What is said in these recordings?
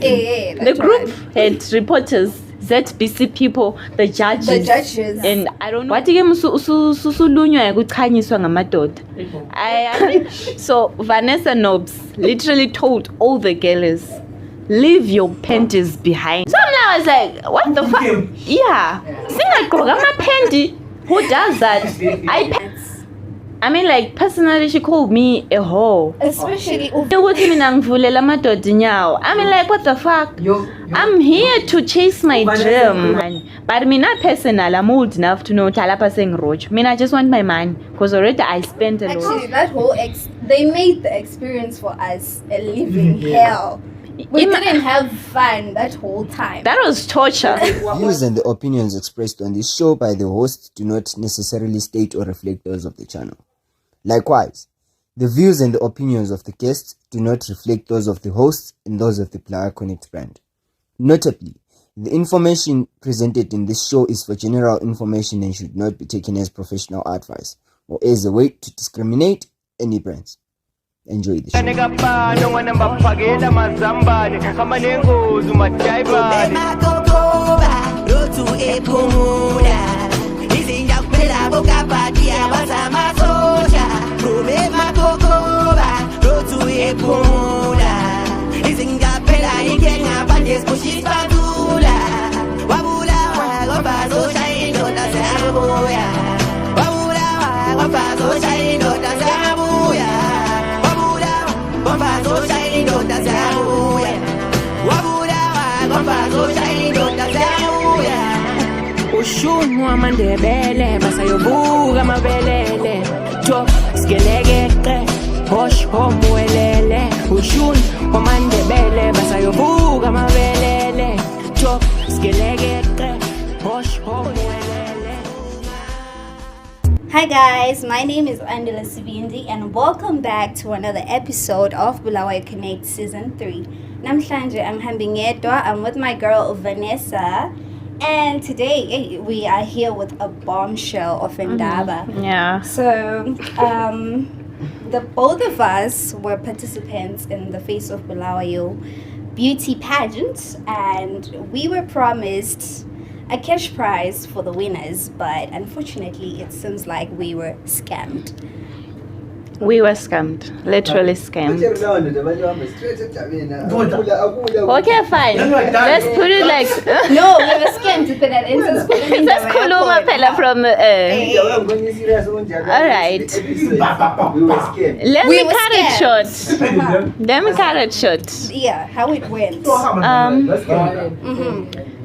The group had reporters, ZBC people, the judges. And I don't know. What again susulunywa ukukhanyiswa ngamadoda. So Nessanobz literally told all the girls, leave your panties behind. So now I was like, what the fuck? Yeah. Singagqoka amapanty. Who does that? I mean, like, personally, she called me a hoe. Especially I mean, like, what the fuck? I'm here to chase my dream. But me not personal, I'm old enough to know Talapa saying roach. I mean, I just want my man. Because already I spent a lot. Actually, that whole they made the experience for us a living hell. We didn't have fun that whole time. That was torture. Views and the opinions expressed on this show by the host do not necessarily state or reflect those of the channel. Likewise, the views and the opinions of the guests do not reflect those of the hosts and those of the Bulawayo Connect brand. Notably, the information presented in this show is for general information and should not be taken as professional advice or as a way to discriminate any brands. Enjoy the show. Ushunwa mandebele basayobuka mabelele top skeleke hosh homwelele ushunwa mandebele basayobuka mabelele top skeleke hosh homwelele. Hi guys, my name is Andela Sibindi and welcome back to another episode of Bulawayo Connect Season 3. Namhlanje I'm hambingedwa. I'm with my girl Vanessa. And today we are here with a bombshell of Indaba. Yeah. So the both of us were participants in the Face of Bulawayo beauty pageant, and we were promised a cash prize for the winners, but unfortunately it seems like we were scammed. We were scammed, literally scammed. Okay, fine. Let's put it like No, we were scammed. Let's kuluma phela from all right. Let me cut it short. Let me cut it short. Yeah, how it went.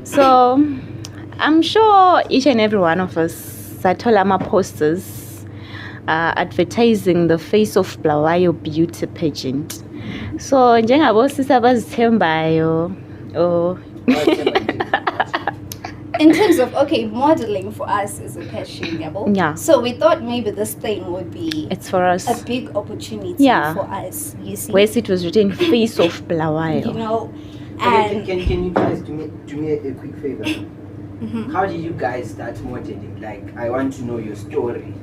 So I'm sure each and every one of us satolama posters advertising the Face of Bulawayo beauty pageant. So njengabo sisa bazithembayo in terms of modeling for us is a passion, yeah. So we thought maybe this thing would be it's for us a big opportunity for us. You see, where it was written Face of Bulawayo. You know, and can you guys do me a quick favor? How did you guys start modeling? Like, I want to know your story.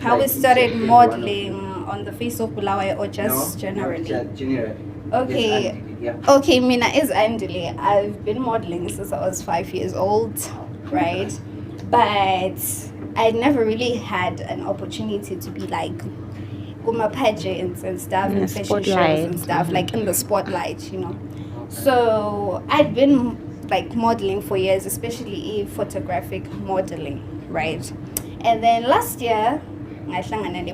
How we started modeling on the Face of Bulawayo or just generally? Generally. Okay. Yeah. Okay, Mina is Andile. I've been modeling since I was 5 years old, right? But I never really had an opportunity to be like Guma pageants and stuff and fashion shows and stuff, like in the spotlight, you know. So I'd been like modeling for years, especially photographic modeling, right? And then last year I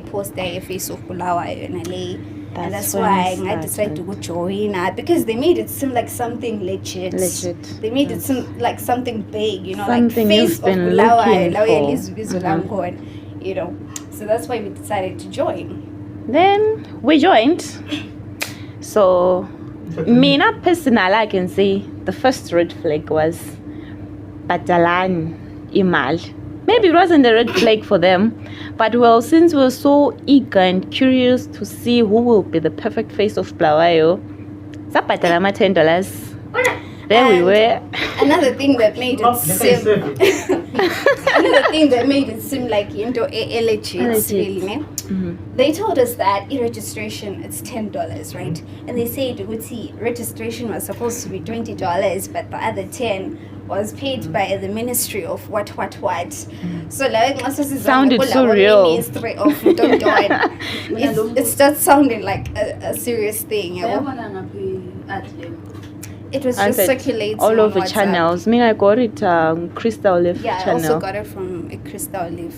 posted a Face of Bulawayo in LA, and that's why I decided to go join because they made it seem like something legit. They made it seem like something big, you know, something like Face of Bulawayo, you know. So that's why we decided to join. Then we joined. So me, not personal, I can say the first red flag was Batalan Imal. Maybe it wasn't a red flag for them, but well, since we were so eager and curious to see who will be the perfect Face of Bulawayo, Zapatala $10. There we were. Another thing that made it Another thing that made it seem like illegit, really, ne? They told us that registration it's $10, right? And they said registration was supposed to be $20, but the other 10 was paid by the Ministry of what. So like Sounded so real. Ministry of it starts sounding like a serious thing. It was just circulating all over WhatsApp. channels. I mean, I got it Crystal Leaf Yeah, channel. I also got it from a Crystal Leaf.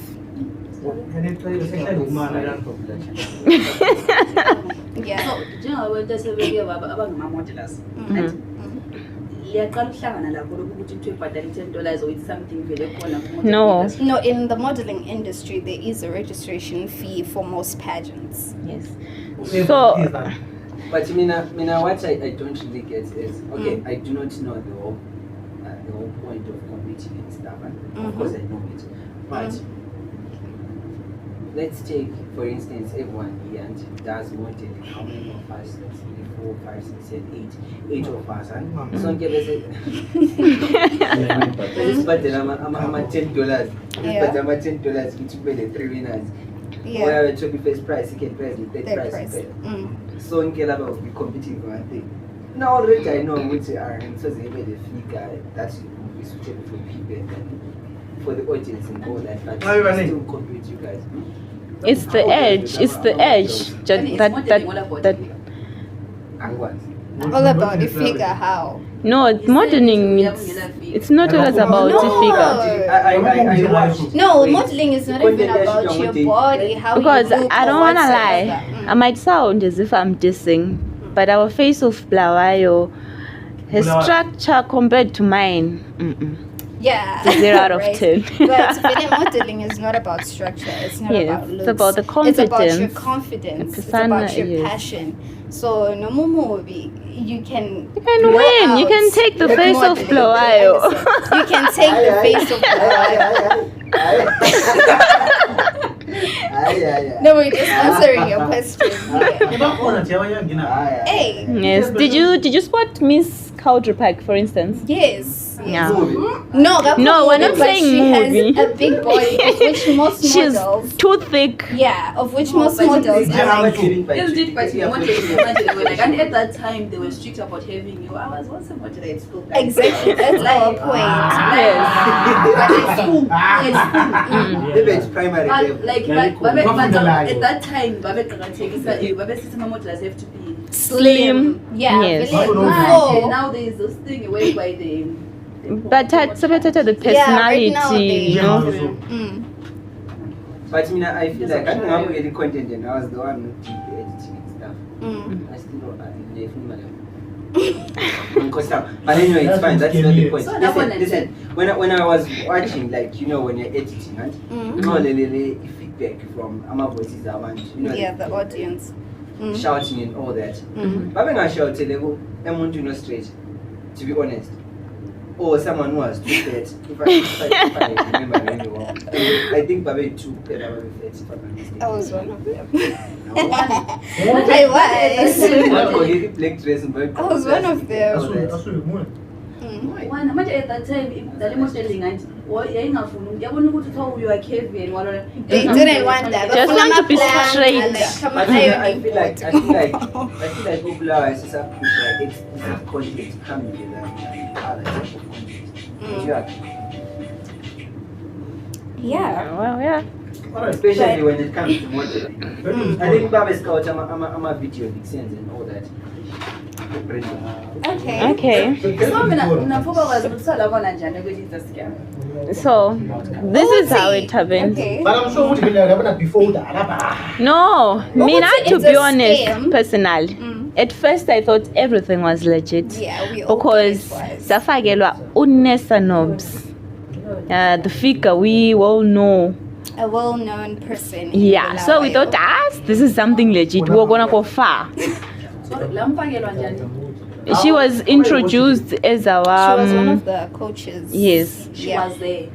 Yeah. So, njengabantu sebeke abangama-modelers, liyaqala ukuhlangana lakho lokhu ukuthi kuthiwe bhadala $10 or it's something vele khona No. No, in the modeling industry, there is a registration fee for most pageants. Yes. So, But Mina, what I don't really get is okay. I do not know the whole point of competing and stuff, and of course I know it. But let's take, for instance, everyone here and does modeling. How many of us? Let's say 4, 5, 6, 7, 8 of us. And so give us but I'm $10. But I'm $10 which pay the 3 winners. Yeah. Where the first prize, second prize, the third Third prize. prize. So in Kelaba will be competing for one thing. Now already I know which are and so they made a figure that will be suitable for people and for the audience and all that. But still compete you guys. it's the edge. It's the edge. That And what? All about the figure, how? No, modeling. It's not always about the figure. I watched. No, modeling is not even about your body, how Because you look I don't or want to whatsoever. lie. I might sound as if I'm dissing, but our face of Bulawayo, his structure compared to mine. Yeah. 0 out of right. 10. But video modeling is not about structure. It's not Yes, about it's looks. about the It's about your confidence. confidence. It's Persona, about your yes. passion. So no movie, you can can win. You can take the face of Bulawayo. You can take the face of Bulawayo. No, we're just answering your question. Yeah. Hey. Yes. Did you spot Miss Cowdrepack, for instance? Yes. Yeah. No, we're not but saying she movie. has a big body, of which most She's models. too thick. Yeah, of which most models are like. Yes, did, but you wanted to imagine they were like, and at that time they were strict about having you. I was once a model at school. Exactly, that's our point. It's primary. Like at that time, Babe system models have to be Slim. Yeah, Yes. really. and Before, now there is this thing away by the But the personality, right now they- you know. But I feel like I'm really content and I was the one who did the editing and stuff. I still don't but anyway, it's fine. That's not the point. So Listen. When I was watching, like when you're editing, right? Feedback from Ama voices around, Yeah, the audience. shouting and all that. But when I shout, I'm not doing straight. To be honest. Or someone who was too fat. If I remember really well. I think Babe too fat. I was one of them. I was one of them. one manje at that time dale modeling and yayingafuni yabona ukuthi uthiwa you are Kevin walona They didn't want that. Just want to be straight. I feel like Bulawayo is a push like explicit content coming with other type of content. Yeah. Well, yeah. Especially when it comes to modeling. I think Babe's got I'm a video vixens and all that. Okay. so mina ngafokwazi ukuthi salabona njani ukuthi it's a scam. So, this is how it happened. Okay. But I'm sure before that. No, me not to it's be a honest, scam. personally. At first I thought everything was legit. Yeah, we all Because thought it was. safagelwa Nessanobz. The figure we all know. A well-known person. in Yeah, so we Bulawayo. thought, this is something legit. We're gonna go far. So lamfakelwa njani. She was introduced as our. She was one of the coaches. Yes. She Yeah. was there.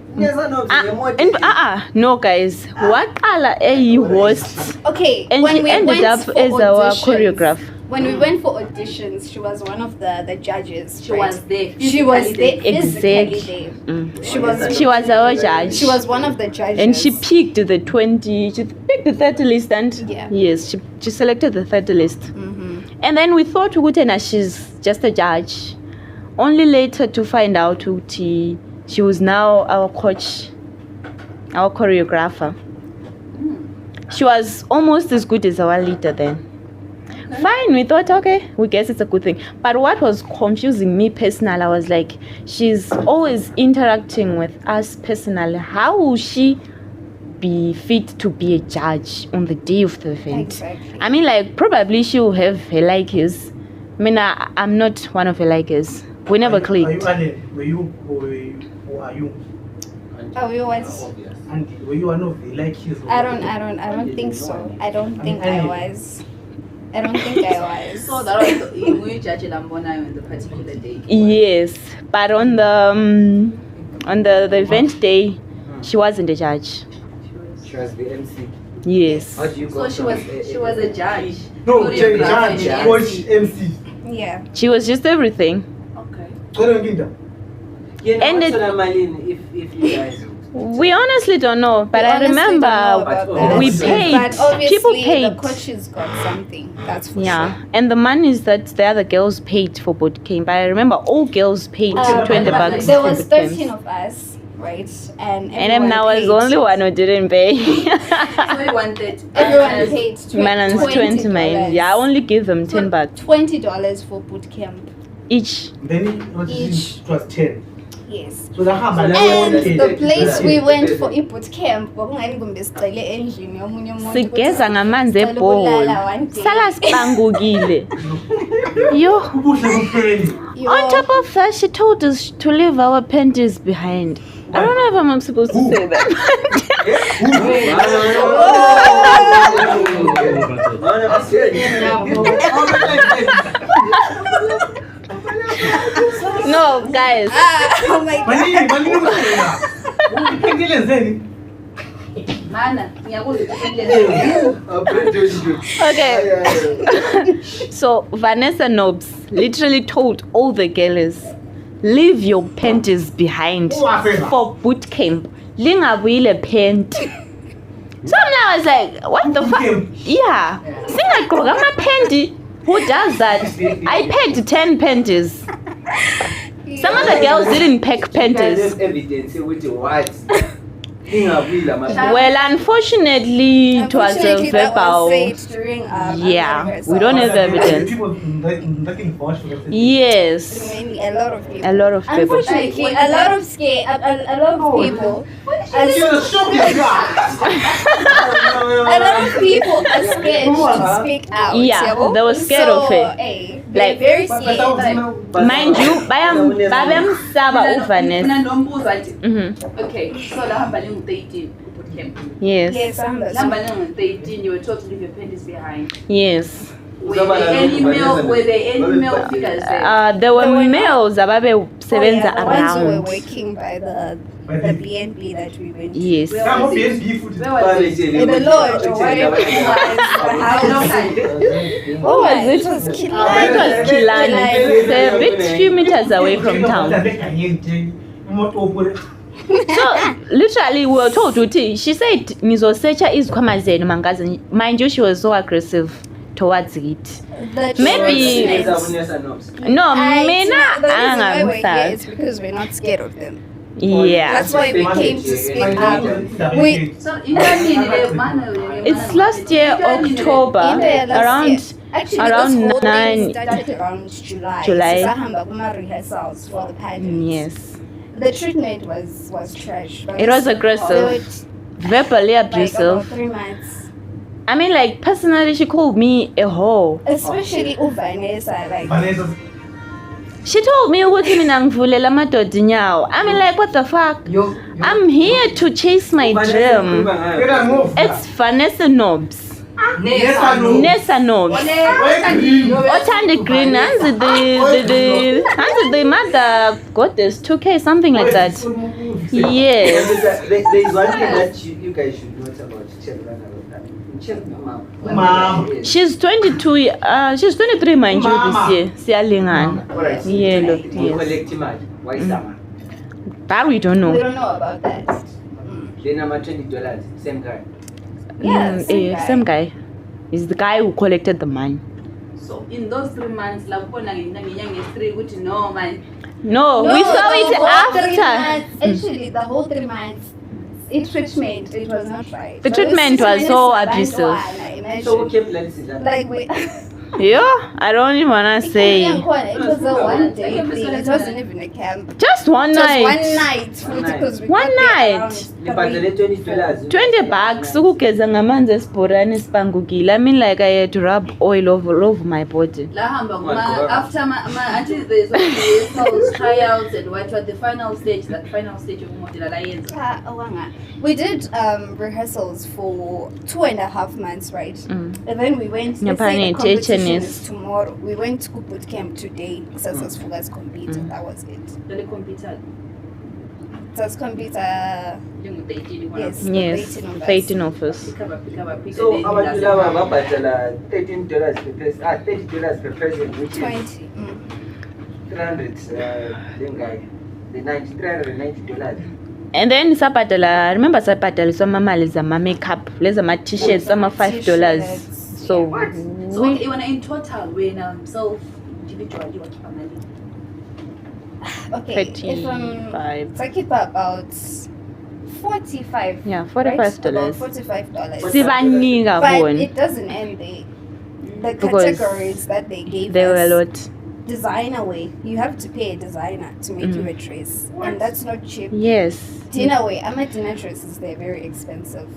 No guys, waqala a host Okay. and when she we ended went up for as our auditions- choreographer. when we went for auditions, she was one of the judges. She was there. She was there. Exactly. Physically there. Mm. She was our judge. She was one of the judges. And she picked the 30 list and Yeah. yes, she selected the 30 list. Mm-hmm. And then we thought Ukutena she's just a judge. Only later to find out Uti she was now our coach, our choreographer. She was almost as good as our leader then. Fine, we thought, okay, we guess it's a good thing. But what was confusing me personally, I was like, she's always interacting with us personally. How will she be fit to be a judge on the day of the event? Exactly. I mean, like, probably she will have her likers. I mean, I'm not one of her likers. We never clicked. Were you or are you? Oh, we was. And were you one of the like his? I don't think so. I don't think I was. I don't think I was. So that was you judge Lambona on the particular day. Yes, but on the event day, she wasn't a judge. She was the MC. Yes. How do you go? So she was a judge. No, Choreographer judge, and coach, MC. Yeah. She was just everything. Okay. And if you guys. We honestly don't know, but We I honestly don't know remember about we that. paid. But obviously People paid. the coaches got something. That's for Yeah, sure. and the monies that the other girls paid for boot camp. I remember all girls paid $20 There for was boot camps. 13 of us, right? And And now I was the only one who didn't pay. Everyone paid. Everyone paid Manans 20 man. Yeah, I only give them $10 $20 for boot camp. each. Then Each. it was 10. Yes. So the hammer And the place we went for boot camp, kwakungani kumbe sigcele endlini yomunye umuntu. Sigeza ngamanzi Sicela ebholo. ukulala one day. Sala sibangukile. Yo. On top of that, she told us to leave our panties behind. I don't know if I'm supposed to say that. No, guys. Oh my God. Mana, Okay. So Nessanobz literally told all the girls, leave your panties behind for boot camp. Lingabuyile pant. So now I was like, what the fuck? Yeah. Singagqoka ama-panty. Who does that? I packed 10 panties. Some of the girls didn't pack panties. Evidence with what? Well, unfortunately, it was a Unfortunately, that verbal. was said during Yeah, rehearsal. we don't have evidence. People looking for Yes, Mainly a lot of people. a lot of people. Unfortunately, a lot of people. A lot of people are scared to speak out. Yeah, yabo. they were scared of it. They're Like- very scared. Mind you, babemsaba uVanessa. Okay, so the hamba lingu 13 boot camp. Yes, Yes, I'm the Number lingu 13, you were told to leave your panties behind. yes. Were there any male figures there? There were males ababesebenza The ones who were around. working by the BNB that we went to. Yes. Where was it? In the lodge or whatever it was. The house. What was it? It was It Kilani. was Kilani. It's a bit few meters away from town. So literally we were told to she said ngizosearcha izikhwama zenu mangaze. Mind you, she was so aggressive towards it. Maybe- No, mina The reason why we're here angamsazi. is because we're not scared of them. Yeah. That's why we came to speak out. We So, in that It's last year October in there last around year. Actually, around this whole 9 thing started around July. July. Sisahamba kuma rehearsals for the pageant. Yes. The treatment was trash. It was They aggressive, were verbally like about abusive. 3 months. I mean, like, personally, she called me a whore. Especially uVanessa, like She told me ukuthi mina ngivulela amadoda inyawo. I mean, like, what the fuck? I'm here to chase my dream. It's Nessanobz. Nessanobz. Othanda green, and the mother goddess 2K, something like that. Yes. There is one thing that you guys should note about Children Mom. She's 22. She's 23, mind you, Mama. this year. Siyalingana. Alright. Yellow, You yes. collect imali. Why summer? That we don't We know. don't know about that. Then I'm at $20. Same guy. Yeah, Same guy. Is the guy who collected the money. So in those 3 months, la kubona ngenyanga 3 ukuthi no man. No, we saw the it whole 3 after. months, actually, the whole 3 months, treatment, it was not right. The So treatment it's was just so minutes abusive. one, imagine. So okay, plans is that. Like we, Yeah, I don't even wanna say. it was a 1 day thing. It wasn't even a camp. Just one It was night. 1 night. One night. Because we One got there night. around But the $20. 20 bucks ukugeza ngamanzi esibhorani sipangukile. I mean, like I had to rub oil all over my body. La hamba my God. after until there's rehearsals, tryouts and what the final stage, that final stage of model alliance. We did rehearsals for 2.5 months, right? And then we went. Let's say Nyapani, the competition THNS. is tomorrow. We went to boot camp today. Successful computer. That was it. The computer. That's computer. Yes. Yes, 18 18 of us. So abantu laba babhadala $13 per person. $30 per person, which is 20. 300. Then guy, the $390. And then sabhadala, remember sabhadaliswa amamali zama-makeup, lezi ama-t-shirts, ama-$5. So So okay, when in total, when self individually what money? Okay. If 35. I keep about 45. Yeah, right? $45. About $45. Sibaninga But bona. it doesn't end there. The Because categories that they gave There were a us. lot. Designer way. You have to pay a designer to make you a dress. And that's not cheap. Yes. Dinner way. I'm a dinner dresses. They're very expensive.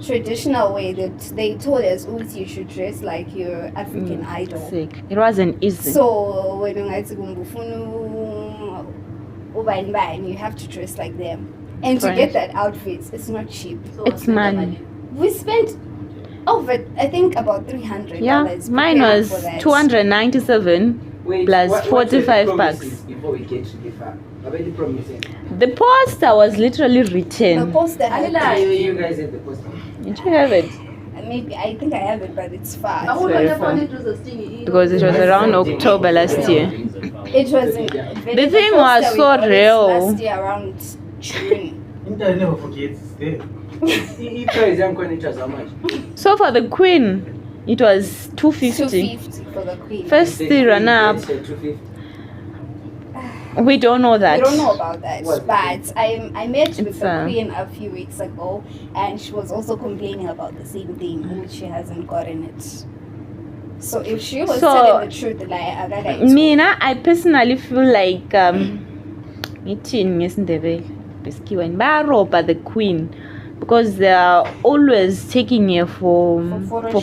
Traditional way that they told us, you should dress like your African idol. Sick. It wasn't easy. So when you you have to dress like them. And to Right. get that outfit, it's not cheap. So It's money. We spent over, I think, about $300. Yeah, mine preparing was for that. 297 Wait, plus what 45 were the bucks. promises before we get to the farm? What were the promises? The poster was literally The written. poster had You guys had the poster. Did you have it? maybe, I think I have it, but it's far. I would very have fun. wanted to sting Because it was around October last year. It was in, The thing was poster we so got it real. Last year around June. Internet never forgets. It's there. If guys young it was how much? So for the queen, it was 250. $250 for the queen. First the runner-up, They said 250. we don't know that. We don't know about that, What? but I met with It's, the queen a few weeks ago, and she was also complaining about the same thing, which she hasn't gotten it. So if she was So, telling the truth, like I gotta Mina, I personally feel like ngithini ngesindebele besikiwa baroba the queen because they are always taking her for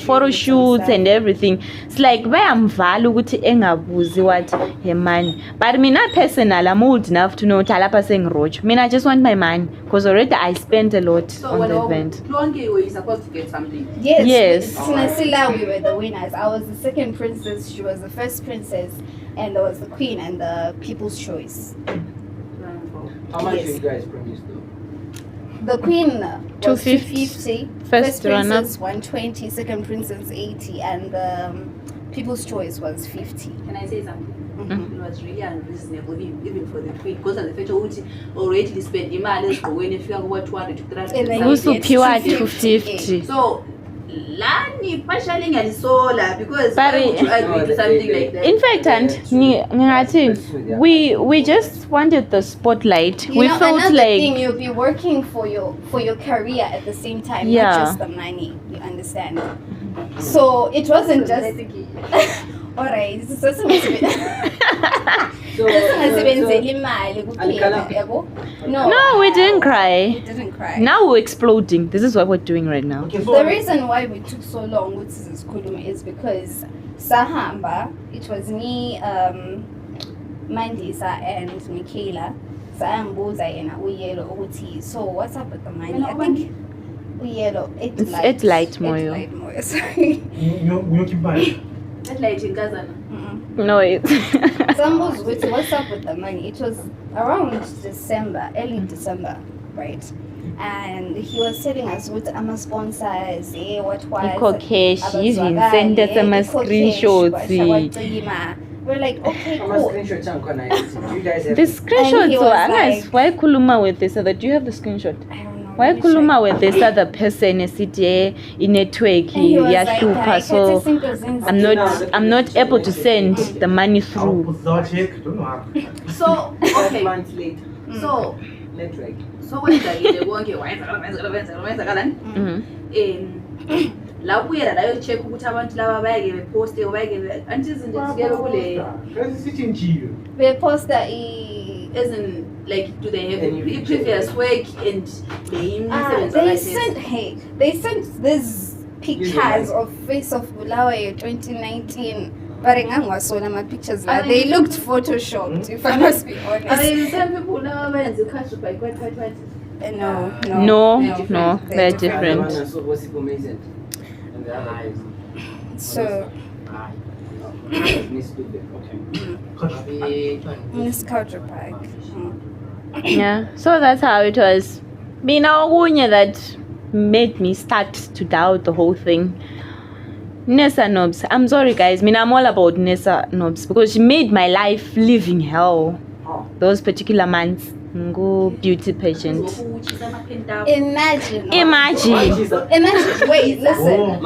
photo shoots and everything. It's like bayamvala ukuthi engabuzi what her money. But mina personally, I'm old enough to know talapa sengirojo. Mina I just want my money because already I spent a lot So on when the event. Longi were you supposed to get something? Yes. Yes. Sinasila, we were the winners. I was the second princess. She was the first princess, and there was the queen and the people's choice. How much Yes. did you guys promise though? The queen was 250. 250. First runner-up. princess 120, second princess 80, and people's choice was 50. Can I say something? It was really unreasonable even for the queen because the fact ukuthi already spent imali ezigqokweni efika kuba 200 to 300. And then Kusuphiwa you get 250. So lani partially ngalisola because But why would you agree to something like that? In fact, and ngingathi we just wanted the spotlight. You We know, felt another like thing, you'll be working for your career at the same time, Yeah. not just the money. You understand? So it wasn't just. Alright, so no, we didn't cry. We didn't cry. Now we're exploding. This is what we're doing right now. Okay, so The reason why we took so long with this Kulum is because Sahamba, it was me, Mandisa, and Michaela. Sahambuza yena uyelo ukuthi. So what's up with the money? I think uyelo It's eight light moyo. Sorry. you keep buying. That light in Kazana. No, it's Sambu's with what's up with the money? It was around December, early December. right? And he was telling us what ama sponsors, what was Ikokesh, even send us some screenshots. We're like, okay, I'm a cool. screenshot chunk on it. Do you guys have The And he screenshots was were like, like- why kuluma with this other? Do you have the screenshot? I don't know. Why let me kuluma check. with this other person in network And he was like, yahlupa, so I'm not able to send the money through. Check, don't know. So 5 okay, months late? so Network. kwenzakile konke wayenzakalani la ubuyela la yo-check ukuthi abantu laba bayake beposte bayake anti izinto zikebe kule They post that as in like do they have previous work and they sent these pictures of face of Bulawayo 2019. But my pictures like they looked photoshopped, if I must be are honest. they the same people now benze cash by quite No, No, they're different. So what's it amazing? And the other guys. So Miss Culture Park. Yeah, so that's how it was. Mina okunye that made me start to doubt the whole thing. Nessanobz. I'm sorry guys, I'm all about Nessanobz because she made my life living hell. Those particular months. Go beauty pageant. Imagine. Wait, listen.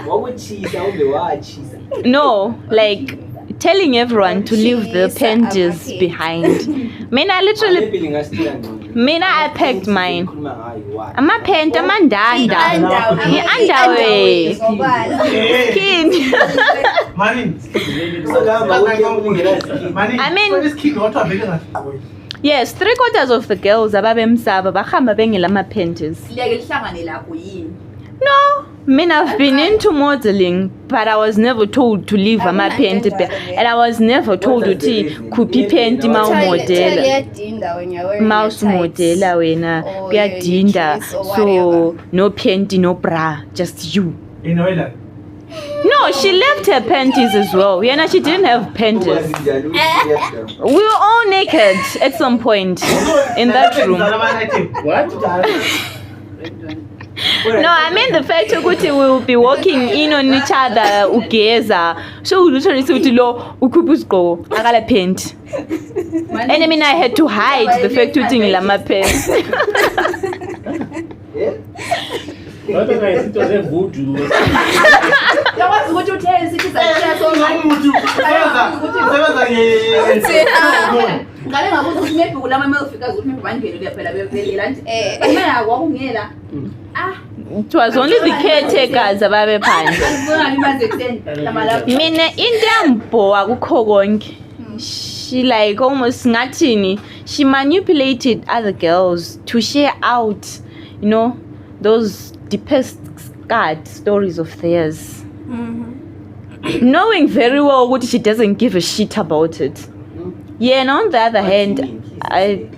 What would cheese? I would be what cheese? No, like telling everyone to leave the panties behind. Mina literally, I packed mine. Amapent, amandanda. Underwear. Skin. I mean, yes, 3/4 of the girls ababemsaba bahamba bengela ama-panties. No, I've been into modeling, but I was never told to leave my panty, and I was never told to kupi panty ma model. Mouse model wena kuyadinda, so no panty, no bra, just you. No, she left her panties as well. Yeah, she didn't have panties. We were all naked at some point in that room. What? No, I mean the fact that we will be walking in on each other ugeza. So we literally say to lo ukubusgo agala paint. And I mean I had to hide the fact that ngila ma pants. What guys, it was a voodoo. ngale ngabuza ukuthi maybe kulama mayofika ukuthi maybe bangene phela bevela nje mina kwakungela It was only the caretakers ababe phandle. angibona limaze extend lamala Mina into yamboa kukho konke. She like almost ngathini, she manipulated other girls to share out, you know, those deepest scarred stories of theirs. Knowing very well what she doesn't give a shit about it. Yeah, and on the other hand, like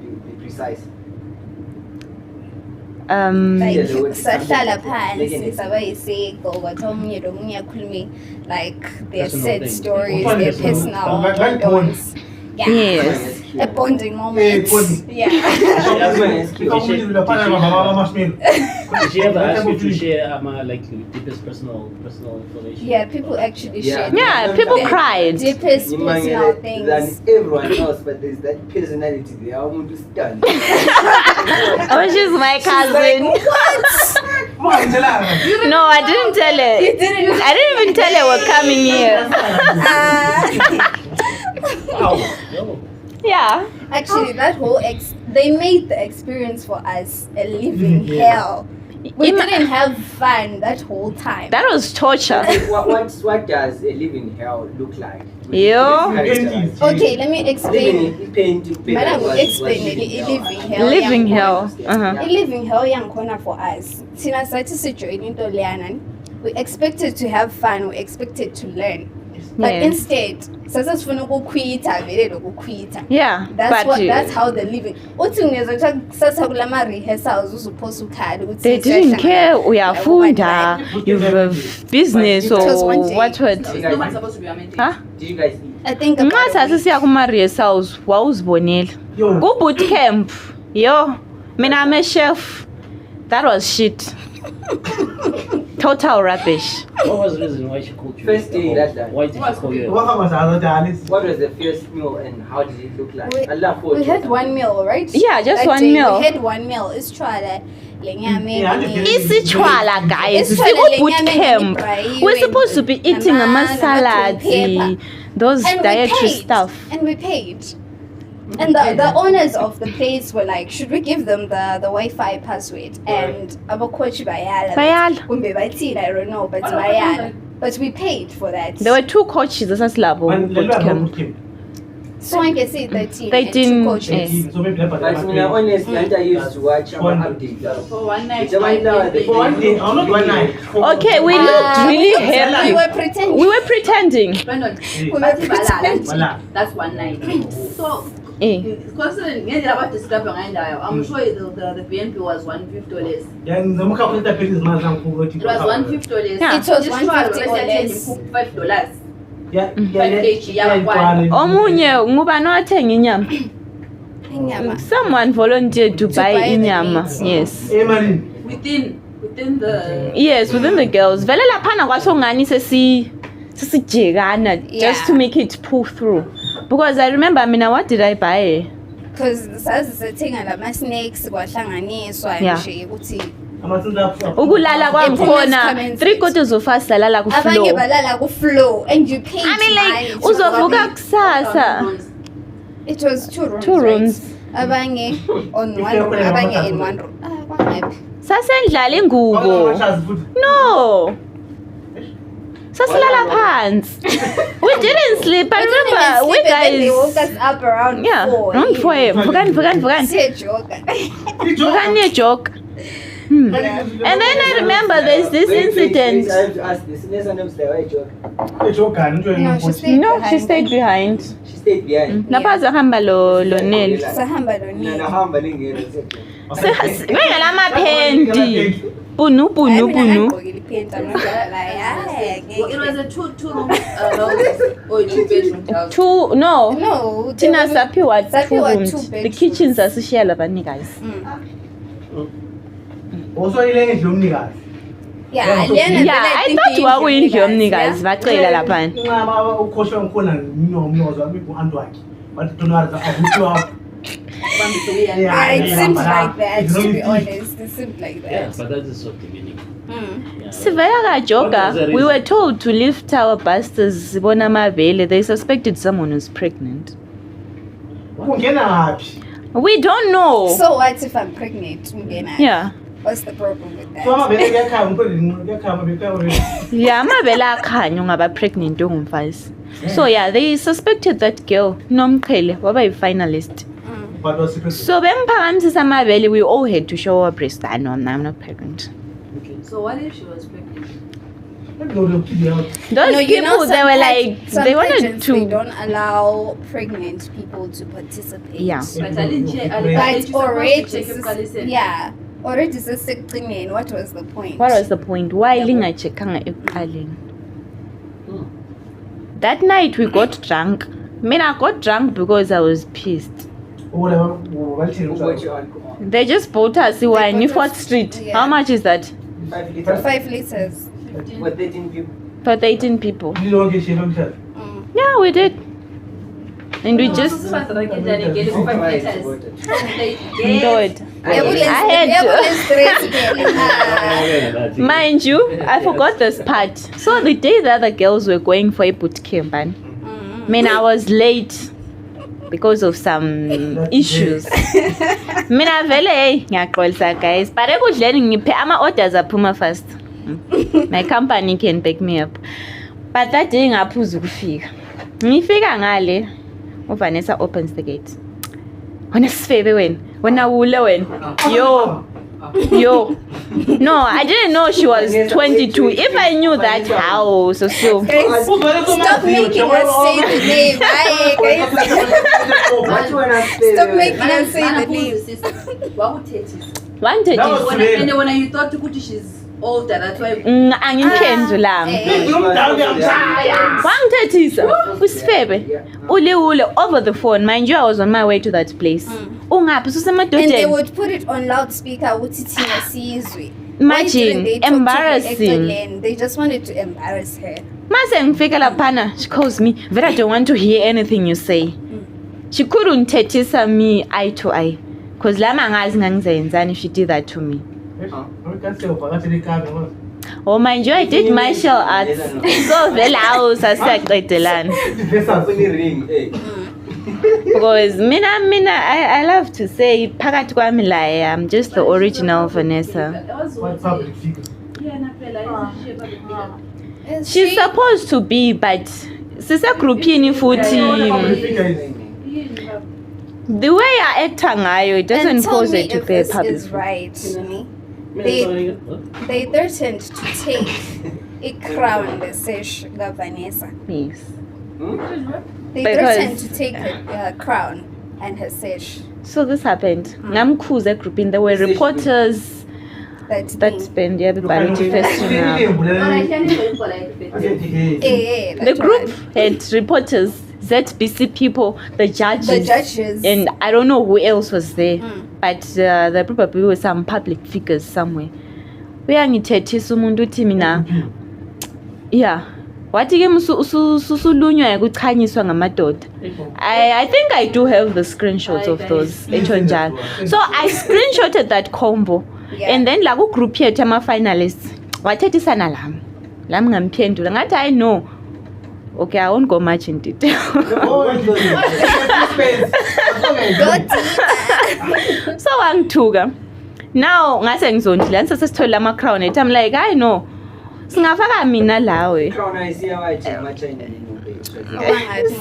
be precise. Like sahlala phansi sabayisiko kwathomnye lomunye akhulume like their sad stories, their personal moments. yes. A bonding moment. Yeah. Did she ever ask you to share like deepest personal information? Yeah, people actually share. Yeah, people cried. Deepest personal things. Than everyone else, but there's that personality there. I want to stand. Oh, she's my cousin. No, I didn't tell her. I didn't even tell her we're coming here. Wow. Yeah. Actually, that whole they made the experience for us a living hell. We didn't have fun that whole time. That was torture. What does a living hell look like? Yo. Okay, let me explain. Madam, explain it. Living hell. Living hell. Living hell young corner for us. Tina situation we expected to have fun, we expected to learn. But Yes. instead, Yeah. that's how they're living. They didn't care. Uyafunda, you have business It was or one day. what? nobody's supposed to be a mentor. Huh? Did you guys eat? I think nxa about a week. sasisiya kuma-rehearsals wawuzibonela ku-boot camp yo mina I'm a chef that was shit total rubbish. What was the reason why she called you? First day that day. Why did she call you? What was the first meal and how did it look like? We had one meal, right? Yeah, just That one day meal. We had one meal. It's try Isitshwala guys, It's siku-boot lenyama camp enye-brayi we're supposed to be eating nama- ama-salads, nama-green those and dietary we paid. stuff. And we paid. And the owners of the place were like, should we give them the Wi-Fi password? And abakhochi bayala. Bayala. Kumbe bathini, I don't know, but bayala. But we paid for that. There were 2 coaches esasilabo ku-boot camp. So I can say 13. 13, and 2 coaches. eh. But honestly, I used to watch our updates. For one night. For one night. Okay, we looked really happy. We were pretending. We were pretending. That's one night. So, Eh. considering ngendlela abadescribe ngayo ndayo, I'm sure the BNP was $150 or less. It was $150 or less. Yeah. It was Just $150 try, or let's say less. $5. 5 kg yakwana. Omunye ngubani wathenga inyama? Inyama. Someone volunteered to buy buy the inyama. meat. Yes. Within the Yes, within the girls. Vele laphana kwaso ngani sesijekana just to make it pull through. Because I remember, what did I buy? Because sasithenga lama-snacks kwahlanganiswa Yeah. nje ukuthi Ukulala kwamkhona 3/4 of us salala ku abanye floor. balala ku-floor and you paid I mean like money to uzovuka come kusasa. It was 2 rooms. 2 rooms. Right? Abanye on one room, abanye in one room. Kwangaphi? Sasendlala ingubo. No. Sasilala phansi. We didn't sleep. I remember we They woke guys. us up around 4. Around 4 AM. Vukani. Siyajoka. Vukani joke. And then I remember there's this incident. I have to ask this. Nessanobz there, why joke? No, she stayed No, behind. she stayed behind. She stayed behind. Lapha zahamba lo Nel. Sahamba lo Nel. Nahamba lingena. Ngela mapendi. Punu. I'm not gonna lie. it was a two-room house or a 2-bedroom house. 2 no. No, Tina saphiwa 2 Saphiwa rooms. 2 The bedrooms. kitchens asishare labanye guys. Yeah, Yeah, I thought wakuyindlu yomnikazi bacela laphana. It seems like that, to be honest. It seemed like Yeah, that. but that is so convenient. Yeah. Sivela kajoka, we were told to lift our busters sibona amabele. They suspected someone was pregnant. We don't know. So what if I'm pregnant? Ungena? Yeah. What's the problem with that? Yeah, amabele akhanya ungaba pregnant ungumfazi. So yeah, they suspected that girl Nomqhele waba yi-finalist. So bemphakamisisa amabele, we all had to show our breast. I know I'm not pregnant. So what if she was pregnant? Those No, you know, people, they were like, some they wanted pageants, they to. don't allow pregnant people to participate. Yeah. But I didn't check. But already, Yeah. yeah, already sesekuqineni. What was the point? What was the point? Why lingachekanga ekuqaleni? That night we got drunk. I got drunk because I was pissed. They just bought us wine in 4th Street. Yeah. How much is that? 5 For liters. 5 liters. For 13 people. For 13 people. Mm. Yeah, we did. And we just Oh, enjoyed. Mind you, I forgot this part. So the day that the girls were going for a boot camp, and I was late because of some issues. Mina vele ngiyaxolisa guys, but ekudleni ngiphe ama-orders aphuma fast. My company can back me up. But that day ngaphuza ukufika. Ngifika ngale, uVanessa opens the gate. Wena sifebe wena wule wena. Yo. No, I didn't know she was 22. If I knew that, how? So. Stop making us say the name. Aye, guys. Stop making us say the name. What would take this? Wanted That was it. today. And when you thought to put she's older, that's why. Angiphendulanga. Wangithethisa usifebe ule over the phone. Mind you, I was on my way to that place. Ungaphi And they susemadodeni? would put it on loudspeaker ukuthi thina sizwe. Imagine, Why didn't they talk to her embarrassing. again? They just wanted to embarrass her. Mase ngifika laphana, she calls me, Vera, I don't want to hear anything you say. She couldn't thethisa me eye to eye. Because lama angazi ngangizenzani if she did that to me. Oh, mind you, I did martial arts. So vela awusasaqedelana. Because mina I love to say phakathi kwami la I'm just the original Vanessa. She's supposed to be, but sisa groupini futhi the way I act ngayo, it doesn't And tell pose me it to if be a this public. is right to me. They threatened to take a crown, the sesh Vanessa. Yes. They Because- threatened to take the crown and her sesh. So this happened. Ngamkhuze grouping. There were reporters that spent everybody to question her. The group had reporters, ZBC people, the judges, and I don't know who else was there, but there probably were some public figures somewhere. Uyangithethisa umuntu uthi mina, yeah, wathi ke usulunywa ukuchanyiswa ngamadoda. I think I do have the screenshots of those. So I screenshotted that combo, and then la ku group yethu ama finalists wathethisana lami ngamphendula ngathi I know. Okay, I won't go much in detail. So wangithuka. Now ngase ngizondla sesithole ama crown ethu. I'm like, I know. Singafaka mina lawe.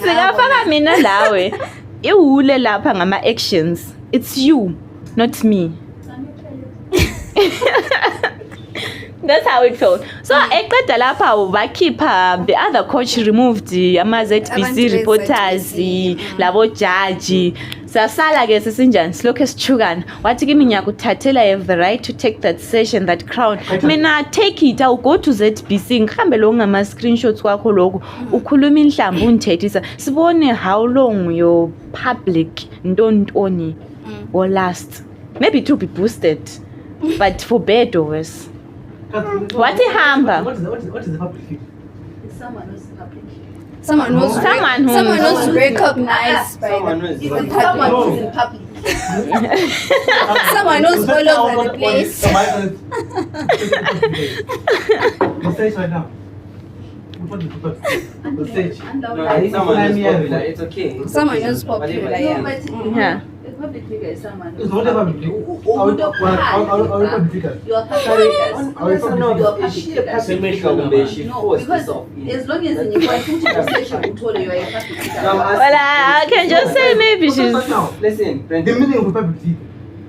Singafaka mina lawe. Iwule lapha ngama actions. It's you, not me. That's how it felt. So eqeda lapha bakhipha the other coach removed ama ZBC reporters labo judge sasala ke sisinjani silokho esichukana wathi kimi ngiyakuthathela I have the right to take that session, that crown. Mina take it, I'll go to ZBC ngihambe lo ngama screenshots kwakho lokho ukhuluma inhlambu unithethisa sibone how long your public ntontoni or last. Maybe it will be boosted, but for better or worse. What hamba? What is the public figure? Someone who's public. Someone who's recognized by Someone the who's public. Someone who's in public. Someone who's all over the place. Let's say right now. What is the stage? No, it's someone who's popular. It's okay. Someone who's popular, Whatever. yeah. No, but Yeah. a public figure is someone It's not a public figure. Our public figure. You are public Sorry, figures. is she a public figure or she No, forced because herself in? as long as you are put in a station, you told you are a public figure. No, I'm asking- Well, I can just say maybe she's Listen, The Brenda, meaning of a public figure.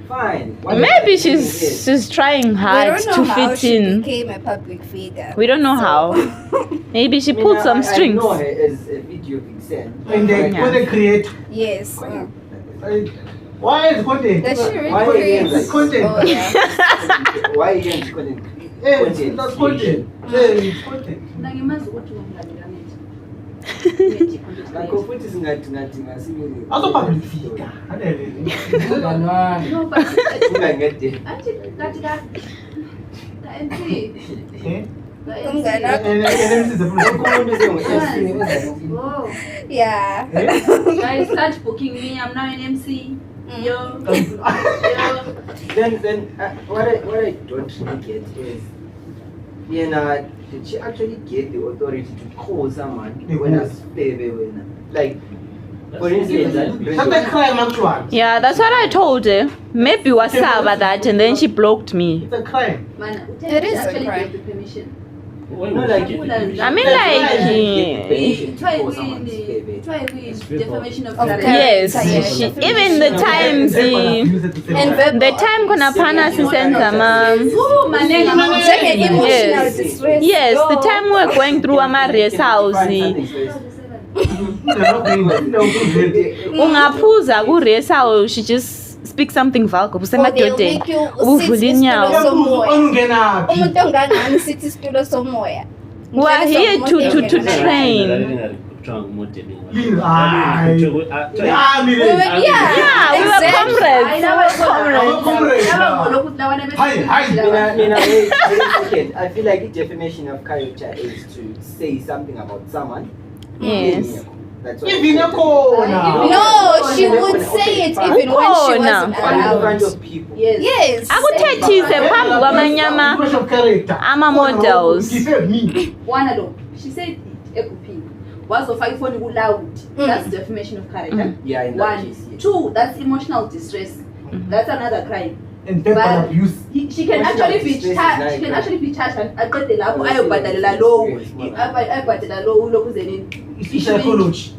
fine. maybe she's trying We hard don't to know how fit she in. became a public figure. We don't know how. Maybe she pulled some I strings. know her as a video vixen. And they, when they create, Yes. why is content? Does she really Why create? again? Content. Oh, yeah. Why again she couldn't? Hey, that's content. Hey, it's content. Nangimazi ukuthi ungalinganisa. Like futhi singathi ngasibili. Also public figure. No, but Ungangede. athi kathi ka MP. Okay. Umngani wakho. And then this is the problem. Umuntu usengu-MC Oh, Yeah. guys, start booking me. I'm now an MC. Yo. Then what I don't really get is, did she actually get the authority to call someone when I baby when like for instance That's a crime, actually. Yeah, that's what I told her. Maybe wasaba that, and then she blocked me. It's a crime. Man, It is a actually crime. gave the permission. I mean, like, Try with defamation of character. yes, even the times the time kuna pana sisenza mom. Oh, manega, Emotional Yes. distress. Yes, the time we're going through Amaria's house. Ungapuza ku race house, she just speak something vulgar, Or they'll usemadodeni, make you uvule sit inyawo. isitulo somoya. Ungenaphi? Umuntu ongangani sithi isitulo somoya. We are here to train. Hayi. Yeah, We were comrades. Mina, wait a second. I feel like the defamation of character is to say something about someone. Yes. That's what Even a corner. No, she would say it even when she wasn't in front around. of people. Yes. Akuthethise phambi kwamanyama Question of character. ama-models. Defame me. One alone. She said ekuphi. Wazofaka ifoni ku-loud. That's defamation of character. Yeah, in that One. case, yes. Two, that's emotional distress. That's another crime. And verbal But abuse. she can actually be charged. She can actually be charged and aqede lapho ayobhadalela low. Ayobhadalela low ulokhu It's psychology.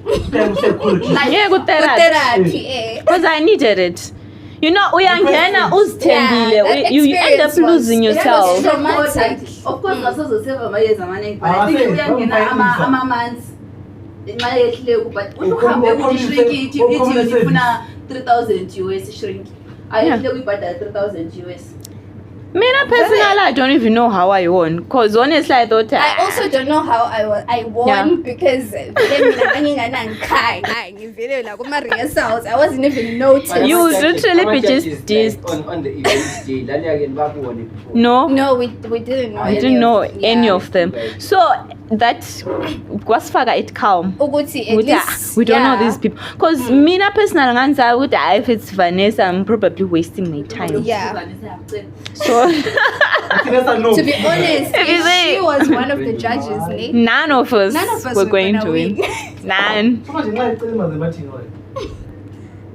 Psychology. Yeah, kutherapy. Therapy, eh. Because I needed it. You know, uyangena uzithembile, that you end up experience losing was- yourself. Traumatic. Of course, ngasozoseva amayezi amaningi, but I think uyangena ama-months mayehleki, but uhambe ukuthi ithi yona ifuna 3,000 US shrink. Ayehle uyibhadala 3,000 US. Mina personally, I don't even know how I won. Because honestly, I thought I also don't know how I won because I wasn't even noticed. You literally be just dissed. on the event day. Lali again babone before. No, We didn't know. I didn't know any of them. Yeah. So that kwasifaka it calm. Ukuthi at Ukuthi, least, we don't know yeah. these people. Because mina personally, nganza ukuthi if it's Vanessa, I'm probably wasting my time. Yeah. So To be honest, if she was one of the judges, Lee, none of us were were going gonna to win. None.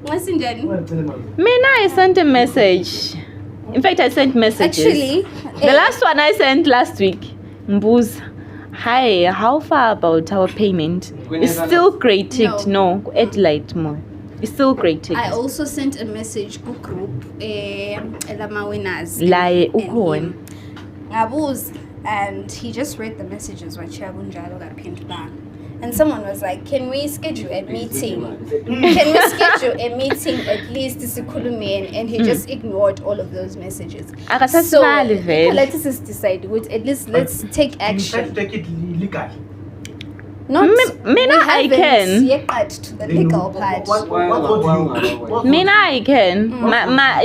What's in Jen? Mina, I sent a message. In fact, I sent messages. Actually, The last one I sent last week, Mbuz, hi, how far about our payment? It's still grey ticked. No, add light more. It's still grey ticked. I also sent a message to group Elama winners. Laye and ukhona. him. Ngabuz, and he just read the messages what Chabunjalo got pinned back. And someone was like, can we schedule a meeting? Can we schedule a meeting at least to Sikulumi? And he just ignored all of those messages. So let's just decide, at least let's take action. Take it legal. Mina, I can. Yet to the legal part. Mina, I can.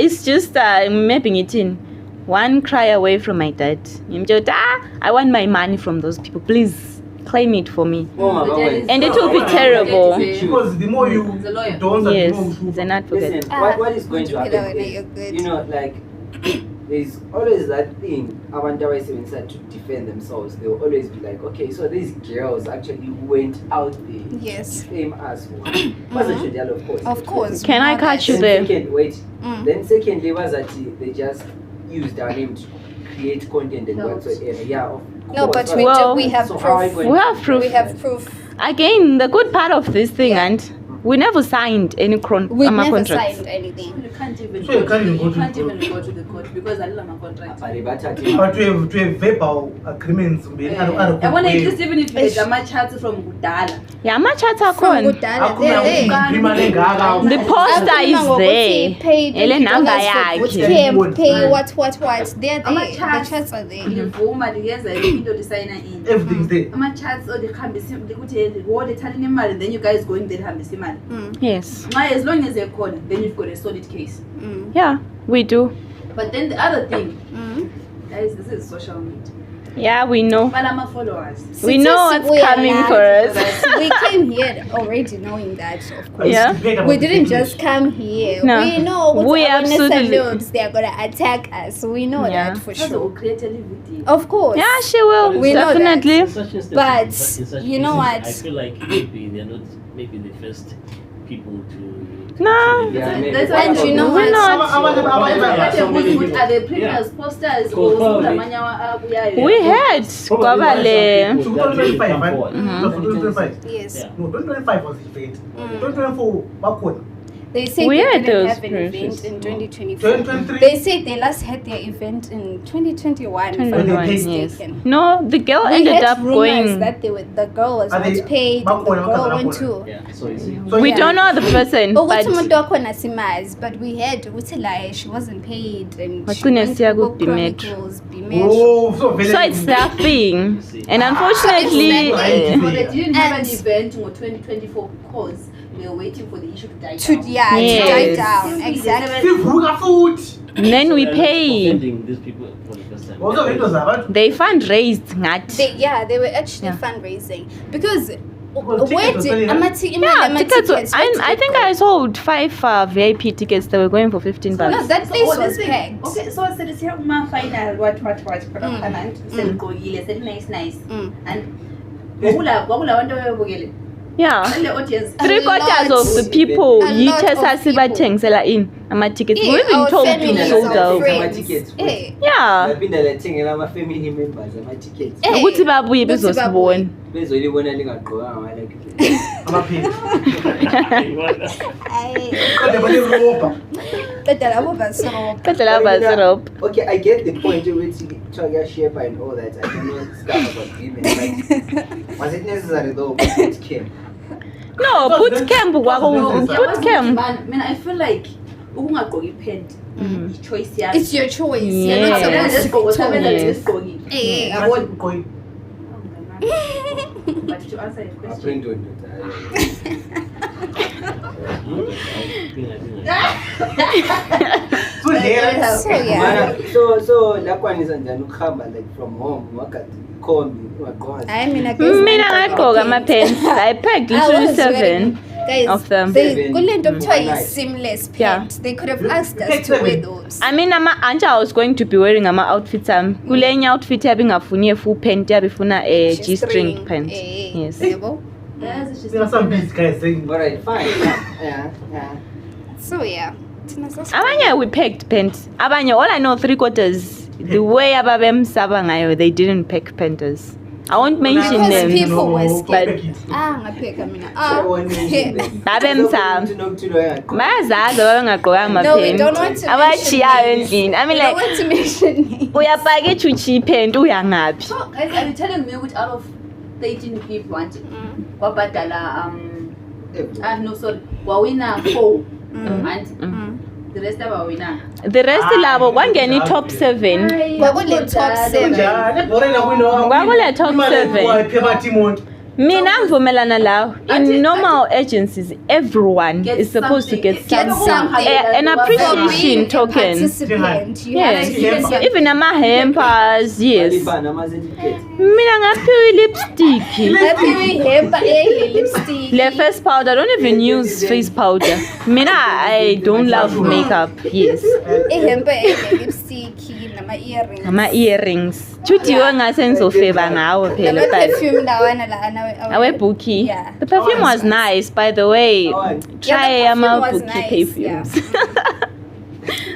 It's just mapping it in. One cry away from my dad. I want my money from those people. Please claim it for me. And it will be terrible. Because the more you don't, Yes, the more he's an advocate. Listen, what is going to happen is, you know, like, there's always that thing, abantu abayisebenza to defend themselves. They will always be like, okay, so these girls actually went out there Yes. to defame us. Of course. Of course. Can I catch you Then there? Then secondly was that they just used our name to create content and whatsoever. Yeah, of course. No, but we have So how are you proof. going We have proof. We have proof. Again, the good part of this thing, and we never signed any We never contracts. signed anything. You can't even So you can't even go go to the court because I love my contract. But to have verbal agreements. I want to exist even if it's a chat from Gudala. Yeah, much at From Gudala, they're there. The poster is there. Ele number yakhe. Pay what? They're there. The chats are there. Livuma liyenza into designer in. Everything's there. Ama chats or the hambisi ukuthi wode thathini imali then you guys going there hambisi imali. Yes. As long as they're called, then you've got a solid case. Yeah, we do. But then the other thing, guys, this is social media. Yeah, we know. Malama followers. We know what's coming for us. We came here already knowing that, of course. Yeah. We didn't just come here. No. We know We what absolutely- Nessanobz, they are gonna attack us. We know Yeah. that for So sure. we'll create a DVD. Of course. Yeah, she will. We know that. Definitely. But, you know what? I feel like maybe they're not the first people to. No. That's And you know We're what? not. Are the previous posters or We had Kwabale. 2025, right? 2025. Yes. No, 2025 was the event. 2024, back They say We they had didn't those have an event precious. in 2024. 2023. They said they last had their event in 2021. If I'm not 21, yes. mistaken. No, the girl We ended had up rumors going. that the girl was Are not they- paid. And the girl went to. Yeah, so it's We Yeah. don't know the person, Oh, but what's umuntu wakhona simazi, but we had like she wasn't paid and she Wagcine went to siya go ku Bimetro. Chronicles, Bimetro. Oh, so very so it's their thing. And unfortunately, Exactly. So they didn't have an And- event in 2024 because they were waiting for the issue to die To down. to Yes. die down. Exactly. Sivuka futhi. then we pay. offending these people for the first time. Also into zabantu. They fundraised ngathi. They were actually Yeah. fundraising because Because where tickets were did selling, Yeah, tickets. I think I sold 5 VIP tickets that were going for 15 no, bucks. that place was listen, packed. Okay, so selisiya kuma final what Mm. and seligqokile seli nice Mm. and kwakulabantu abebukele Yeah. le audience 3/4 of the A people lot yithi of sasibathengisela in ama-tickets. Yeah, We've been our told to families, sold our out. friends. Tickets. Eh, Yeah. Laphinda lathengela ama-family members ama-tickets. Eh, ukuthi babuye ukuthi bezosibona. Bezolibona lingagqokanga amalike. amaphini. ayi, Kade balirobha. qeda labo basiroba. Kade laba zirop. Okay, I get the point with Chaga Shepa and all that. I don't know stuff about women, but was it necessary though? It came. No, boot camp kwako boot camp. mina I feel like ukungagqoki pant i-choice yami It's your choice. Yeah. You're not Yes. supposed to be told. Yes. Eh, yabona Going. but to answer your question Aprendo So there. So yeah. So that one is njani ukuhamba like from home wakati kombi ungagqoka. I mean, I guess Mina ngagqoka ama-pants. I packed literally 7 of them. Kulento kuthiwa Mm. yi-seamless Yeah. pant. They could have asked us to wear those. I mean, I was going to be wearing ama-outfits ami. Kulenye outfit yabe ingafuni full pant yabe ifuna a G-string pant. Yes. Yabo. There are some busy guys saying, Alright, fine. Yeah. So yeah. Thina sasi- Abanye we packed pants. Abanye, all I know 3/4 the way ababemsaba ngayo, they didn't pack panties. I won't mention Because them. people were scared. But- Ngapheka mina. Babemsaba. Bayazazi ababengagqokanga No, we don't want ama-pants. to Abachiyayo mention endlini. I We mean, don't like, want to mention names. uyapaka ichuchi pant uyangaphi? so guys are you telling me which out of 13 people wanted kwabhadala no sorry wawina 4 and the rest abawina The rest labo kwangena i-top 7. Kwakule top 7. "Njani? Borena kwino." Kwakule top Imali 7. wayiphe bathi monke. Mina ngivumelana lawo. In normal agencies, everyone Get is supposed to get Get something. something. An For appreciation being a token. participant, you Yes. have to get something. Even ama-hampers, yes. Mina ngaphiwa lipstick. Ngaphiwe ihempa lipstick. Le face powder, I don't even use face powder. Mina, I don't love makeup. Yes. Ihempa lipstick nama-earrings. Ama-earrings. Chuthi yo ngase ngizofeba ngawo phela but Nama-perfume lawana awebuki. Yeah. The perfume was nice, by the way. Try Yeah, the perfume was ama-buki nice, perfumes.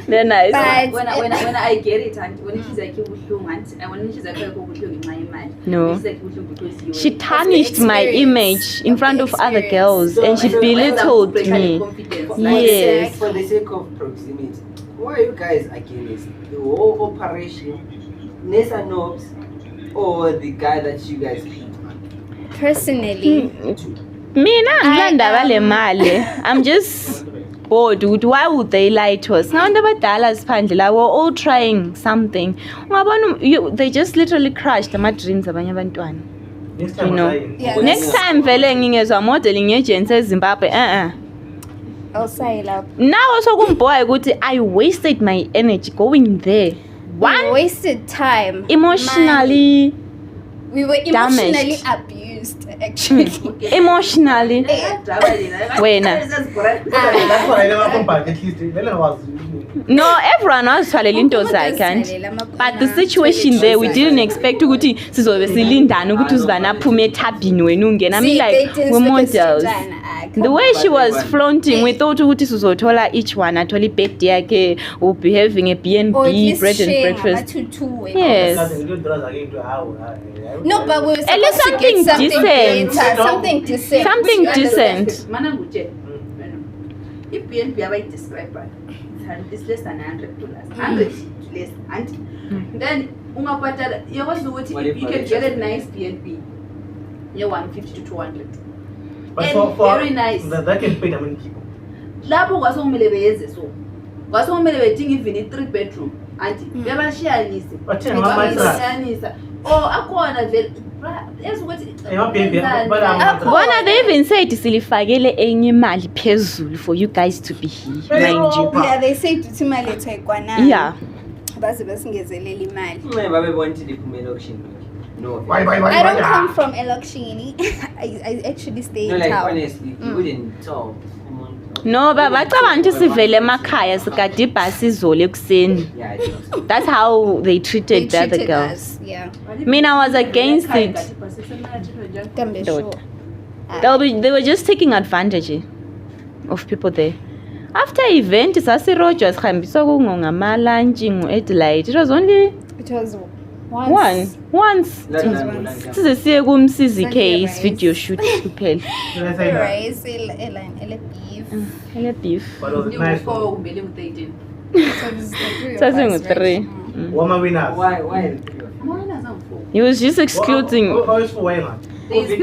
They're nice. But when I get it and when she's like ubuhlungu and when she's like ubuhlungu ngenxa yemali No. she's like ubuhlungu because you She tarnished my image in front of other girls and she So- belittled me. Yes. For the sake of proximity, why are you guys against the whole operation, Nessanobz, or the guy that you guys paid? personally, Mina ngilanda le mali. I'm just bored. Dude. Why would they lie to us? Ngabantu abadala siphandle la, we're all trying something. Ungabona they just literally crushed my dreams abanye abantwana. Next time You know. I'm Yeah. trying. Next time vele ngingezwa modeling agency eZimbabwe. I'll say lapho. Now sokumboya ukuthi I wasted my energy going there. We One, wasted time. emotionally, Man, we were emotionally damaged. abused, actually. emotionally. Wena. That's why I never come back. At least when I was. No, everyone wazithwalela into zakhe. But the situation there, we didn't expect ukuthi sizobe silindana ukuthi uzibani aphume ethabhini wena ungena. I mean, like, we're models. The way she was flaunting, we thought ukuthi sizothola each one athola ibed yakhe, we'll be having a B&B, bread and breakfast. Yes. No, but we were At least supposed to get something something decent. better, something decent. Something decent. mana ngutshela i-BNB abayidescribe it's less than $100 100 less and then ungabhadala uyakwazi ukuthi you can get a nice BNB ye-150 to 200 But and for very nice that can pay how many people? lapho kwasekumele beyenze so kwasekumele bedinga even i-3 bedroom anti bebashiyanise Bathenge ama-mattress. akhona vele ezukuthi Bona they even said silifakele enye imali phezulu for you guys to be here, mind you. Yeah, they say ukuthi imali ethu ayikwananga. Yeah. Baze basingezelela imali. babe bonke liphumela auction. No. Bye. I don't come from Elokshini. I actually stay No, in like town. honestly, you wouldn't tell. No, bacabanga ukuthi sivele emakhaya sikade ibhasi izolo ekuseni. Yeah, I think so. That's how they treated the other girls. us, yeah. Me, I was against it. Dambe Don't. sure. They were just taking advantage of people there. After event, sasirojwa sikhambiswa kungongama lunch ngo-8 it was only It was once. Size siye kumsizi case video shoot kuphela. Can I say that? rice, ele beef. Ele beef. But it was nice. kumele u-13 Sasingu-3. What am I winners? Why? amawina zangu-4 He was just excluding. Always for why not?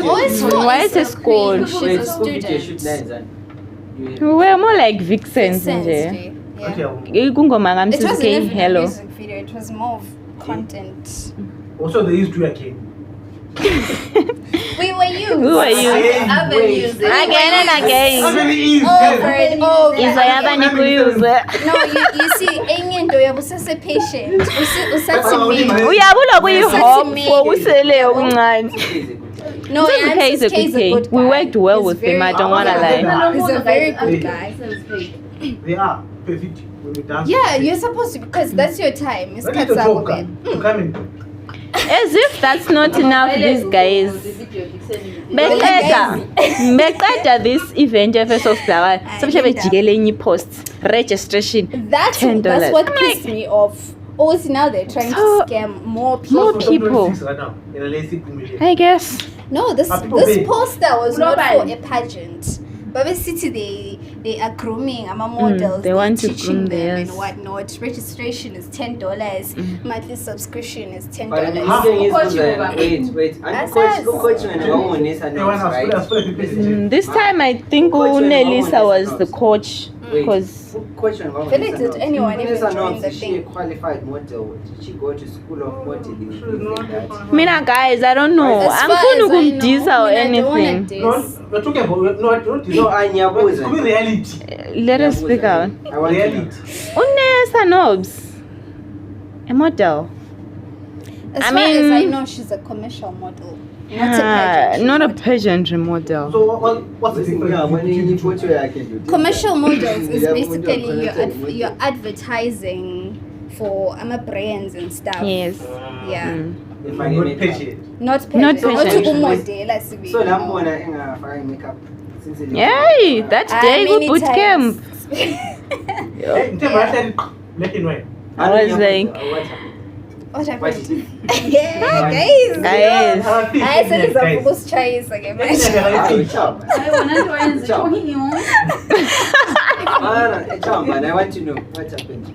Always for Why is it school? She's Wait, a school video shoot student. lines and We were more like vixens Sense, nje. yeah. Kungoma It ngamsizi wasn't case even a hello. music video, it was more of content. Also, they used to again. We were you. We were you. avenues Again and again. Over and over. Izoyaba nikuyuze. No, you see, enye into yabusase patient. Usathi Uyabula kuyi-hop me. wokusele okuncane. No, Mrs. K is a good K. We worked well with him, I don't wanna lie. He's a very good guy. They are perfect when we dance. Yeah, you're supposed to because that's your time. It's When did the talk Katsako. come? Come in. As if that's not enough, these guys. Beqeda this event first of Bulawayo. Somshe bejikele enye post registration That's $10. what I'm pissed me off. Also, now they're trying So- to scam more people. More people. Right now, in a lazy community. I guess. No, this But people this pay. poster was not Global. for a pageant. Baby City, they are grooming models. they want to teaching groom them theirs. and whatnot. Registration is $10. Monthly subscription is $10. But the How- thing is, Coach you, wait. That's Coach us. when I want Nessanobz, right? This time I think Nelisa was the coach Wait. because Coach when I want Philip, did anyone even join Nessanobz, the she thing? a qualified model. Did she go to school of modeling? Things like that. mina guys I don't know. As far Angifuni as I know, ukumdisa or I don't wanna anything. diss. No, we're talking about not No, Anyabuza. It's coming reality. Let us speak out. I want to know. Reality. Nessanobz, a model. As I far as mean- I know, she's a commercial model. Not a pageant. Not a pageant model. So what's the difference? Yeah, when you between need photo, I can do. Commercial models is Yeah, basically model you're advertising for brands and stuff. Yes. Yeah. If I Not make pageant. Not Not pageant. Not pageant. ukumodela So sibili. now I'm gonna fire makeup. Since it- Yay, that day we boot camp. In terms of actually black and white. I was like, What What? happened? Yeah, guys. guys. I said it's a focus choice again. Man, I want to know what happened.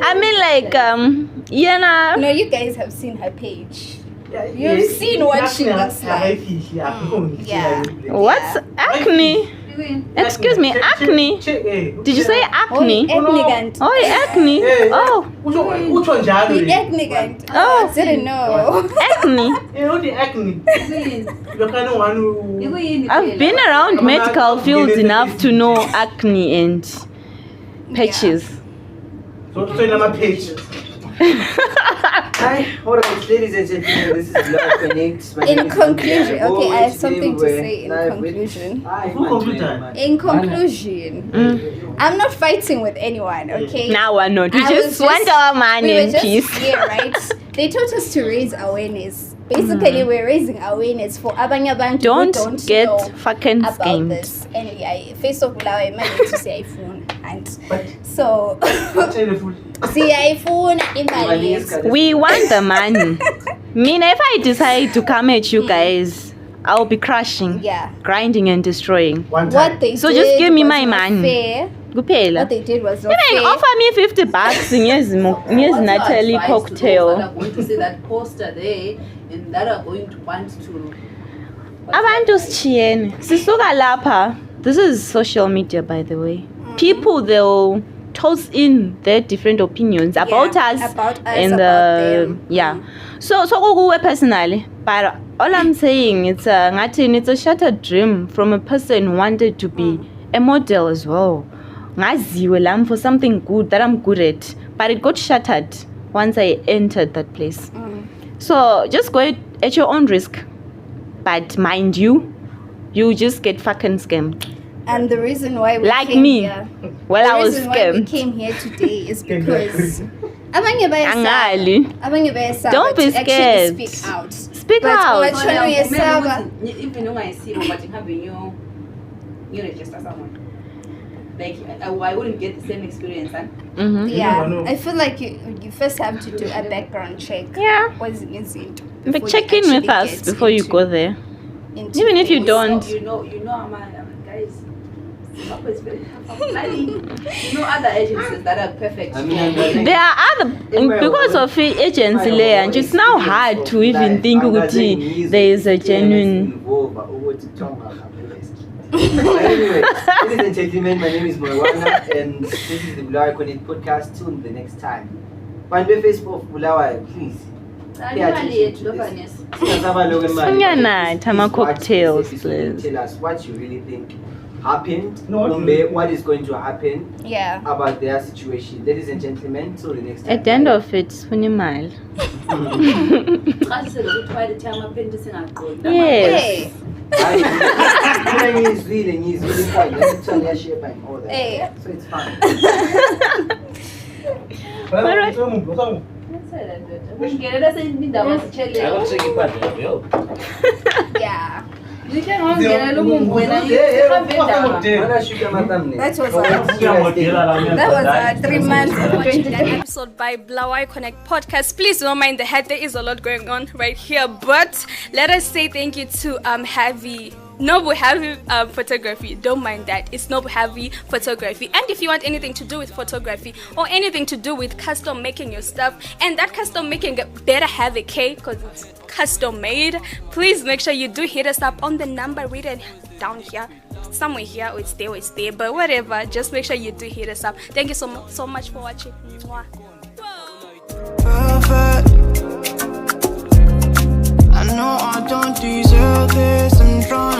I mean like yeah, No, you guys have seen her page. You've seen what she looks like. Yeah. what's acne? Excuse me, acne. Did you say acne? Ethnicant. Oh, acne. Oh, Which one, The Jadu? ethnicant. Oh. I didn't know. acne. You know the acne. The kind of one who. I've been around medical fields enough to know acne and patches. So in my page. Hi, hold on, ladies and gentlemen. This is Bulawayo Connect. My name In is conclusion, Andrea. okay, I have Today something to we're say in live with- conclusion. Hi, Who conclude Andrea, that? man. In conclusion, I'm not fighting with anyone, okay? Now we're not. We I just was want our money we were in just peace. here, right? They taught us to raise awareness. Basically, we're raising awareness for abanye abantu who Don't get know fucking about scammed. this. And I face of Bulawayo, man, to say iPhone, and But so what's in the food? see iPhone imali. We want the money. Mean if I decide to come at you guys, I'll be crushing, grinding and destroying. One What time. they So did just give me was my not money. fair. Kuphela. What they did was not You know, fair. offer me $50. Here's Natalie cocktail. That are going to see that poster there and that are going to want to. Abantu sichiyene. Sisuka lapha. This is social media, by the way. People, they'll toss in their different opinions about us, and them. So kuwe personally, but all I'm saying, it's a shattered dream from a person who wanted to be a model as well. Ngaziwe lam for something good that I'm good at, but it got shattered once I entered that place. So just go at your own risk, but mind you just get fucking scammed. And the reason why we Like came me. here, Well, I was the reason why we scammed. came here today is because abanye Angali. bayasaba Don't be to actually scared. speak out. Speak But out. what- Even though I see, but having you register someone. Like I wouldn't get the same experience, huh? Mm-hmm. Yeah, never know. I feel like you first have to do a background check. Yeah. What is it? But check in with us before you go there. Even if you don't. You know, guys. Zimbabwe is very tough. You know other agencies that are perfect. I mean, There are other, because of agency layer, and it's now hard to even think there is a genuine. Anyway, ladies and gentlemen, my name is Moiwana, and this is the Bulawayo Connect podcast. Till the next time. Find the Facebook of Bulawayo, please. Pay attention to this. Tama cocktails, please. Tell us what you really think happened, No, what is going to happen Yeah. about their situation. Ladies and gentlemen, till the next time. At the end of it, Funimile. Yes. Hey. Hey. So it's fine. Alright. Yeah. You can all get a little when That was 3 months. Watching that episode by Bulawayo Connect podcast. Please don't mind the head. There is a lot going on right here, but let us say thank you to Noble Heavy Photography. Don't mind that. It's Noble Heavy Photography. And if you want anything to do with photography or anything to do with custom making your stuff, and that custom making better have a K because it's custom made, please make sure you do hit us up on the number written down here. Somewhere here, or it's there, but whatever. Just make sure you do hit us up. Thank you so much for watching. Mwah. Perfect. I know I don't deserve this. I'm trying